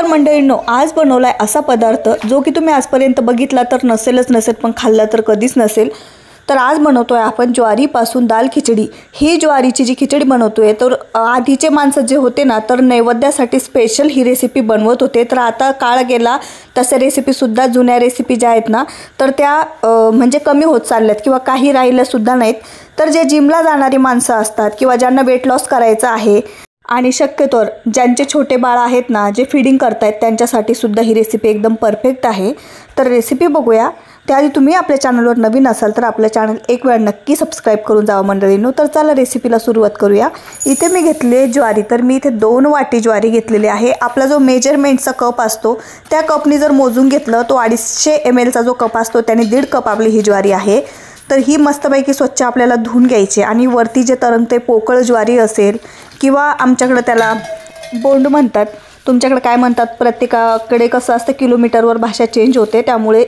तर मंडळींनो, आज बनवलाय असा पदार्थ जो की तुम्ही आजपर्यंत बघितला तर नसेल पण खाल्ला तर कधीच नसेल। तर आज बनवतोय आपण ज्वारीपासून दाल खिचडी। ही ज्वारीची जी खिचडी बनवतोय तर आधीचे माणसं जे होते ना तर नैवेद्यासाठी स्पेशल ही रेसिपी बनवत होते। तर आता काळ गेला तसे रेसिपी सुद्धा जुन्या रेसिपी ज्या आहेत ना तर त्या म्हणजे कमी होत चालल्यात किंवा काही राहिल्या सुद्धा नाहीत। तर जे जिमला जाणारी माणसं असतात किंवा ज्यांना वेट लॉस करायचं आहे आणि शक्यतोवर ज्यांचे छोटे बाळ आहेत ना जे फीडिंग करतायत त्यांच्यासाठी सुद्धा ही रेसिपी एकदम परफेक्ट आहे। तर रेसिपी बघूया। त्याआधी तुम्ही आपल्या चॅनलवर नवीन असाल तर आपलं चॅनल एक वेळ नक्की सबस्क्राइब करून जावा मंडळींनो। तर चला रेसिपीला सुरुवात करूया। इथे मी घेतले ज्वारी, तर मी इथे 2 वाटी ज्वारी घेतलेली आहे। आपला जो मेजरमेंटचा कप असतो त्या कपनी जर मोजून घेतलं तो 250 ml चा जो कप असतो त्याने 1.5 कप आपली ही ज्वारी आहे। तर ही मस्तपैकी स्वच्छ आपल्याला धुवून घ्यायची आणि वरती जे तरंगते पोकळ ज्वारी असेल किंवा आमच्याकडे त्याला बोंड म्हणतात, तुमच्याकडे काय म्हणतात प्रत्येकाकडे कसं असतं किलोमीटरवर भाषा चेंज होते त्यामुळे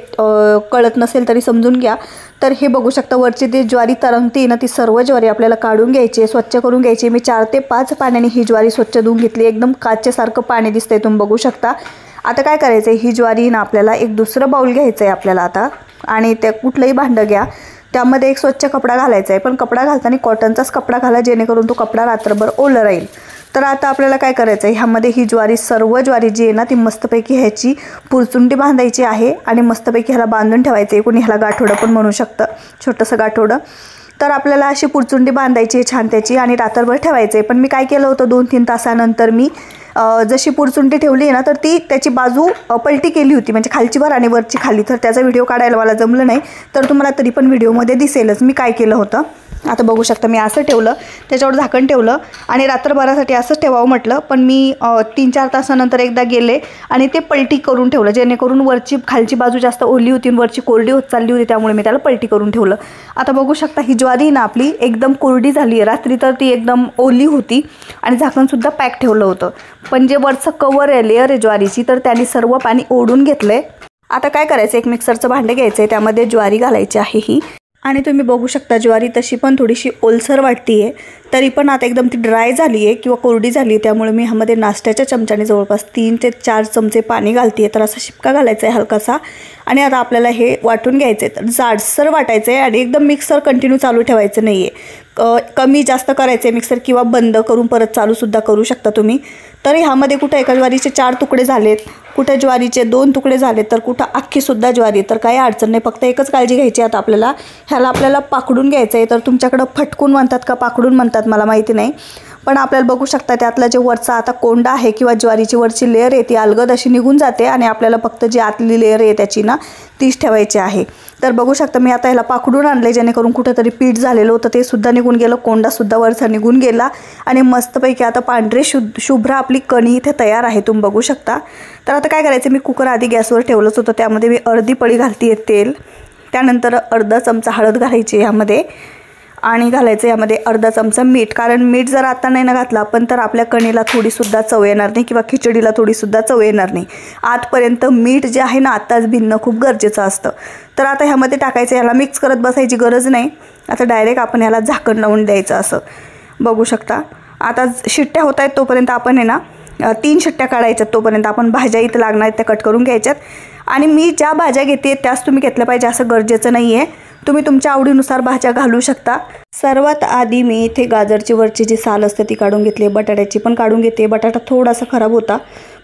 कळत नसेल तरी समजून घ्या। तर हे बघू शकता वरची जी ज्वारी तरंगते ना ती सर्व ज्वारी आपल्याला काढून घ्यायची, स्वच्छ करून घ्यायची। मी 4 ते 5 पाण्याने ही ज्वारी स्वच्छ धुवून घेतली। एकदम काचेसारखं पाणी दिसतंय तुम्ही बघू शकता। आता काय करायचं आहे, ही ज्वारी ना आपल्याला एक दुसरं बाउल घ्यायचं आहे आपल्याला आता, आणि ते कुठलंही भांडं घ्या, त्यामध्ये एक स्वच्छ कपडा घालायचा आहे। पण कपडा घालताना कॉटनचाच कपडा घाला जेणेकरून तो कपडा रात्रभर ओलं राहील। तर आता आपल्याला काय करायचं आहे, ह्यामध्ये ही ज्वारी सर्व ज्वारी जी आहे ना ती मस्तपैकी ह्याची पुरचुंडी बांधायची आहे आणि मस्तपैकी ह्याला बांधून ठेवायचं आहे। कोणी ह्याला गाठोडं पण म्हणू शकतं, छोटंसं गाठोडं। तर आपल्याला अशी पुरचुंडी बांधायची आहे छान त्याची आणि रात्रभर ठेवायचं आहे। पण मी काय केलं होतं 2-3 तासानंतर मी जशी पुरचुंडी ठेवली आहे ना तर ती त्याची बाजू पलटी केली होती, म्हणजे खालची वर आणि वरची खाली। तर त्याचा व्हिडिओ काढायला मला जमलं नाही, तर तुम्हाला तरी पण व्हिडिओमध्ये दिसेलच मी काय केलं होतं। आता बघू शकता मी असं ठेवलं, त्याच्यावर झाकण ठेवलं आणि रात्रभरासाठी असंच ठेवावं म्हटलं। पण मी 3-4 तासानंतर एकदा गेले आणि ते पलटी करून ठेवलं जेणेकरून वरची खालची बाजू जास्त ओली होती आणि वरची कोरडी होत चालली होती, त्यामुळे मी त्याला पलटी करून ठेवलं। आता बघू शकता ही ज्वारी ना आपली एकदम कोरडी झाली आहे। रात्री तर ती एकदम ओली होती आणि झाकणसुद्धा पॅक ठेवलं होतं, पण जे वरचं कवर आहे लेअर आहे ज्वारीची तर त्याने सर्व पाणी ओढून घेतलंय। आता काय करायचं, एक मिक्सरचं भांडं घ्यायचं आहे, त्यामध्ये ज्वारी घालायची आहे ही, आणि तुम्ही बघू शकता ज्वारी तशी पण थोडीशी ओलसर वाटते आहे, तरी पण आता एकदम ती ड्राय झाली आहे किंवा कोरडी झाली आहे। त्यामुळे मी ह्यामध्ये नाश्त्याच्या चमच्याने जवळपास 3 ते 4 चमचे पाणी घालते आहे। तर असा शिपका घालायचा आहे हलकासा, आणि आता आपल्याला हे वाटून घ्यायचं आहे। तर जाडसर वाटायचं आहे आणि एकदम मिक्सर कंटिन्यू चालू ठेवायचं नाही आहे, कमी जास्त करायचं आहे मिक्सर, किंवा बंद करून परत चालूसुद्धा करू शकता तुम्ही। तर ह्यामध्ये कुठं एका ज्वारीचे 4 तुकडे झालेत, कुठे ज्वारीचे 2 तुकडे झालेत, तर कुठं अख्खीसुद्धा ज्वारी, तर काही अडचण नाही। फक्त एकच काळजी घ्यायची आता आपल्याला, ह्याला आपल्याला पाकडून घ्यायचं आहे। तर तुमच्याकडं फटकून म्हणतात का पाकडून म्हणतात मला माहिती नाही, पण आपल्याला बघू शकता त्यातला जे वरचा आता कोंडा आहे किंवा ज्वारीची वरची लेअर आहे ती अलगद अशी निघून जाते आणि आपल्याला फक्त जी आतली लेअर आहे त्याची ना तीच ठेवायची आहे। तर बघू शकता मी आता ह्याला पाकडून आणले जेणेकरून कुठेतरी पीठ झालेलं होतं ते सुद्धा निघून गेलं, कोंडासुद्धा वरचा निघून गेला आणि मस्तपैकी आता पांढरे शुभ्र आपली कणी इथे तयार आहे तुम्ही बघू शकता। तर आता काय करायचं, मी कुकर आधी गॅसवर ठेवलंच होतं, त्यामध्ये मी अर्धी पळी घालते आहे तेल, त्यानंतर अर्धा चमचा हळद घालायची यामध्ये आणि घालायचं यामध्ये अर्धा चमचा मीठ, कारण मीठ जर आता नाही ना घातलं आपण तर आपल्या कणीला थोडीसुद्धा चव येणार नाही किंवा खिचडीला थोडीसुद्धा चव येणार नाही। आतपर्यंत मीठ जे आहे ना आत्ताच भिन्न खूप गरजेचं असतं। तर आता ह्यामध्ये टाकायचं, ह्याला मिक्स करत बसायची गरज नाही, आता डायरेक्ट आपण ह्याला झाकण लावून द्यायचं असं बघू शकता। आता शिट्ट्या होत आहेत तोपर्यंत आपण आहे ना 3 शिट्ट्या काढायच्यात, तोपर्यंत आपण भाज्या इथं लागणार आहेत त्या कट करून घ्यायच्यात। आणि मी ज्या भाज्या घेते त्याच तुम्ही घेतल्या पाहिजे असं गरजेचं नाही आहे, तुम्ही तुमच्या आवडीनुसार भाज्या घालू शकता। सर्वात आधी मी इथे गाजरची वरची जी साल असते ती काढून घेतली, बटाट्याची पण काढून घेते। बटाटा थोडासा खराब होता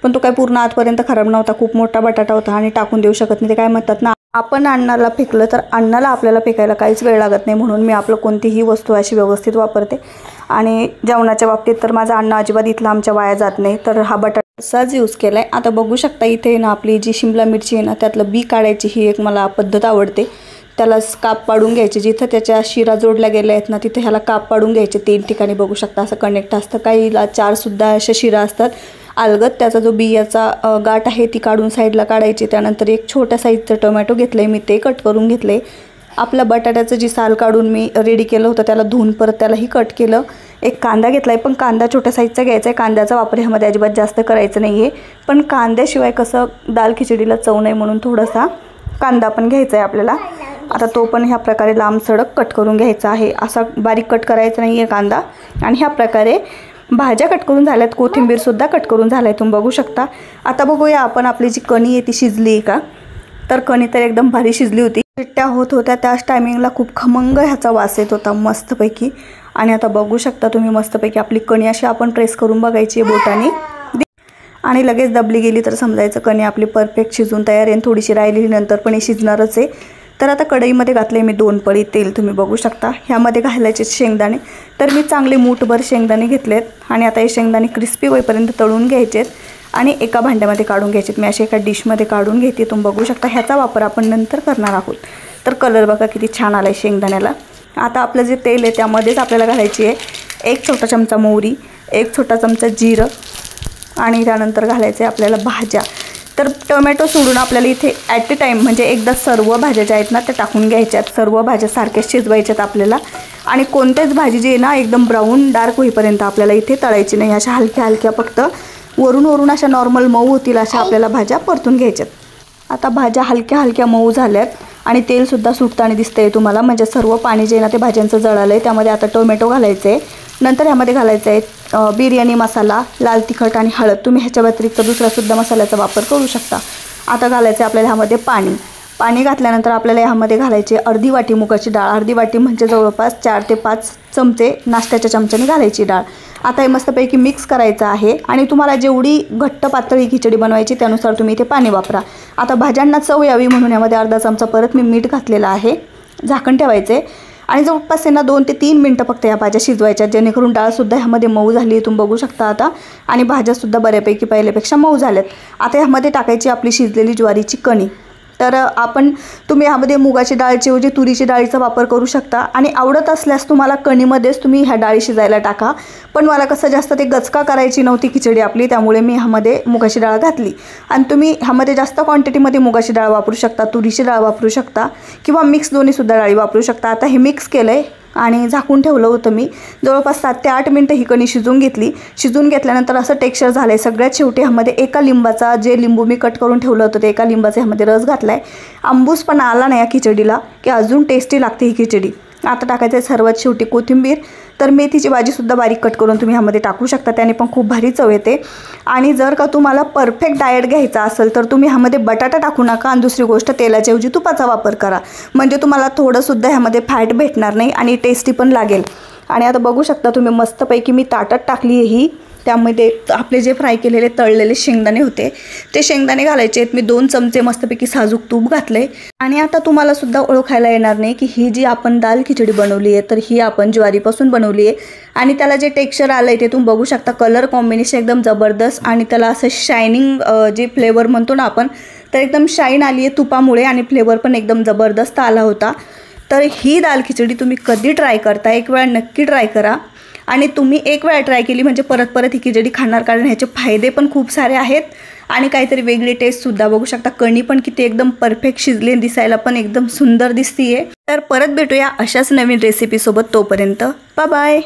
पण तो काय पूर्ण आतपर्यंत खराब नव्हता, खूप मोठा बटाटा होता आणि टाकून देऊ शकत नाही, ते काय म्हणतात ना आपण अन्नाला फेकलं तर अन्नाला आपल्याला फेकायला काहीच वेळ लागत नाही, म्हणून मी आपलं कोणतीही वस्तू अशी व्यवस्थित वापरते। आणि जेवणाच्या बाबतीत तर माझं अन्न अजिबात इथलं आमच्या वाया जात नाही, तर हा बटाटाचाच यूज केला आहे। आता बघू शकता इथे ना आपली जी शिमला मिरची आहे ना त्यातलं बी काढायची ही एक मला पद्धत आवडते। त्याला काप पाडून घ्यायचे, जिथं त्याच्या शिरा जोडल्या गेल्या आहेत ना तिथे ह्याला काप पाडून घ्यायचे। 3 ठिकाणी बघू शकता असं कनेक्ट असतं, काहीला 4 सुद्धा अशा शिरा असतात अलगद। त्याचा जो बियाचा गाठ आहे ती काढून साईडला काढायची। त्यानंतर एक छोट्या साईजचं टोमॅटो घेतलं आहे मी, ते कट करून घेतले। आपलं बटाट्याचं जी साल काढून मी रेडी केलं होतं त्याला धुवून परत त्यालाही कट केलं। एक कांदा घेतला आहे, पण कांदा छोट्या साईजचा घ्यायचा आहे, कांद्याचा वापर ह्यामध्ये अजिबात जास्त करायचं नाही आहे, पण कांद्याशिवाय कसं दाल खिचडीला चव नाही म्हणून थोडासा कांदा पण घ्यायचा आहे आपल्याला। आता तो पण ह्या प्रकारे लांब सडक कट करून घ्यायचा आहे, असा बारीक कट करायचा नाही आहे कांदा। आणि ह्या प्रकारे भाज्या कट करून झाल्यात, कोथिंबीरसुद्धा कट करून झालाय, तुम्ही बघू शकता। आता बघूया आपण आपली जी कणी आहे ती शिजली आहे का। तर कणी तर एकदम भारी शिजली होती, शिट्ट्या होत होत्या त्याच टायमिंगला खूप खमंग ह्याचा वास येत होता मस्तपैकी। आणि आता बघू शकता तुम्ही मस्तपैकी आपली कणी अशी आपण प्रेस करून बघायची आहे बोटाने आणि लगेच दबली गेली तर समजायचं कणी आपली परफेक्ट शिजून तयार आहे। थोडीशी राहिलेली नंतर पण ही शिजणारच आहे। तर आता कढईमध्ये घातले मी 2 पळी तेल, तुम्ही बघू शकता। ह्यामध्ये घालायचे शेंगदाणे, तर मी चांगले मूठभर शेंगदाणे घेतलेत आणि आता हे शेंगदाणे क्रिस्पी होईपर्यंत तळून घ्यायचेत आणि एका भांड्यामध्ये काढून घ्यायचेत। मी अशी एका डिशमध्ये काढून घेते, तुम्ही बघू शकता। ह्याचा वापर आपण नंतर करणार आहोत। तर कलर बघा किती छान आलाय शेंगदाण्याला। आता आपलं जे तेल आहे त्यामध्येच आपल्याला घालायची आहे 1 छोटा चमचा मोहरी, 1 छोटा चमचा जिरं आणि त्यानंतर घालायचे आपल्याला भाज्या। तर टोमॅटो सोडून आपल्याला इथे ॲट अ टाईम म्हणजे एकदा सर्व भाज्या ज्या आहेत ना त्या टाकून घ्यायच्यात। सर्व भाज्या सारख्याच शिजवायच्यात आपल्याला आणि कोणत्याच भाजी जी आहे ना एकदम ब्राऊन डार्क होईपर्यंत आपल्याला इथे तळायची नाही। अशा हलक्या हलक्या फक्त वरून अशा नॉर्मल मऊ होतील अशा आपल्याला भाज्या परतून घ्यायच्यात। आता भाज्या हलक्या हलक्या मऊ झाल्यात आणि तेलसुद्धा सुटताना दिसतंय तुम्हाला, म्हणजे सर्व पाणी जे आहे ना ते भाज्यांचं जळालं आहे। त्यामध्ये आता टोमॅटो घालायचं आहे, नंतर ह्यामध्ये घालायचं आहे बिर्याणी मसाला, लाल तिखट आणि हळद। तुम्ही ह्याच्या व्यतिरिक्त दुसरासुद्धा मसाल्याचा वापर करू शकता। आता घालायचं आहे आपल्याला ह्यामध्ये पाणी घातल्यानंतर आपल्याला ह्यामध्ये घालायची अर्धी वाटी मुगाची डाळ, अर्धी वाटी म्हणजे जवळपास 4 ते 5 चमचे नाश्त्याच्या चमच्याने घालायची डाळ। आता हे मस्तपैकी मिक्स करायचं आहे आणि तुम्हाला जेवढी घट्ट पातळी खिचडी बनवायची त्यानुसार तुम्ही इथे पाणी वापरा। आता भाज्यांना चव यावी म्हणून यामध्ये अर्धा चमचा परत मी मीठ घातलेलं आहे। झाकण ठेवायचे आणि जवळपास त्यांना 2 ते 3 मिनटं फक्त या भाज्या शिजवायच्या, जेणेकरून डाळसुद्धा ह्यामध्ये मऊ झाली आहे, तुम्ही बघू शकता आता। आणि भाज्यासुद्धा बऱ्यापैकी पहिल्यापेक्षा मऊ झाल्यात। आता ह्यामध्ये टाकायची आपली शिजलेली ज्वारीची कणी। तर तुम्ही ह्यामध्ये मुगाची डाळीऐवजी तुरीची डाळीचा वापर करू शकता आणि आवडत असल्यास तुम्हाला कणीमध्येच तुम्ही ह्या डाळी शिजायला टाका। पण मला कसं जास्त ते गचका करायची नव्हती खिचडी आपली, त्यामुळे मी ह्यामध्ये मुगाची डाळ घातली। आणि तुम्ही ह्यामध्ये जास्त क्वांटिटीमध्ये मुगाची डाळ वापरू शकता, तुरीची डाळ वापरू शकता किंवा मिक्स दोन्हीसुद्धा डाळी वापरू शकता। आता हे मिक्स केलं आहे आणि झाकून ठेवलं होतं मी, जवळपास 7 ते 8 मिनटं ही कणी शिजून घेतली। शिजून घेतल्यानंतर असं टेक्स्चर झालं आहे। सगळ्यात शेवटी ह्यामध्ये एका लिंबाचा, जे लिंबू मी कट करून ठेवलं होतं ते एका लिंबाचा ह्यामध्ये रस घातला आहे। आंबूस पण आला नाही या खिचडीला की अजून टेस्टी लागते ही खिचडी। आता टाकायचं आहे सर्वात शेवटी कोथिंबीर। तर मेथीची भाजीसुद्धा बारीक कट करून तुम्ही ह्यामध्ये टाकू शकता, त्याने पण खूप भारी चव येते। आणि जर का तुम्हाला परफेक्ट डाएट घ्यायचा असेल तर तुम्ही ह्यामध्ये बटाटा टाकू नका आणि दुसरी गोष्ट तेलाच्या ऐवजी तुपाचा वापर करा, म्हणजे तुम्हाला थोडंसुद्धा ह्यामध्ये फॅट भेटणार नाही आणि टेस्टी पण लागेल। आणि आता बघू शकता तुम्ही मस्तपैकी मी ताटात टाकली आहे ही। त्यामध्ये आपले जे फ्राय केलेले तळलेले शेंगदाणे होते ते शेंगदाणे घालायचे आहेत। मी 2 चमचे मस्तपैकी साजूक तूप घातले आणि आता तुम्हाला सुद्धा ओळखायला येणार नाही की ही जी आपण दाल खिचडी बनवली आहे तर ही आपण ज्वारीपासून बनवली आहे। आणि त्याला जे टेक्स्चर आलं आहे ते तुम्ही बघू शकता, कलर कॉम्बिनेशन एकदम जबरदस्त आणि त्याला असं शायनिंग जे फ्लेवर म्हणतो ना आपण, तर एकदम शाईन आली आहे तुपामुळे आणि फ्लेवर पण एकदम जबरदस्त आला होता। तर ही दाल खिचडी तुम्ही कधी ट्राय करता, एक वेळा नक्की ट्राय करा। आणि तुम्ही एक वेळा ट्राय केली म्हणजे परत ही खिचडी खाणार, कारण ह्याचे फायदे पण खूप सारे आहेत आणि काहीतरी वेगळी टेस्टसुद्धा। बघू शकता कणी पण किती एकदम परफेक्ट शिजली, दिसायला पण एकदम सुंदर दिसतीये। तर परत भेटूया अशाच नवीन रेसिपीसोबत, तोपर्यंत बाय बाय।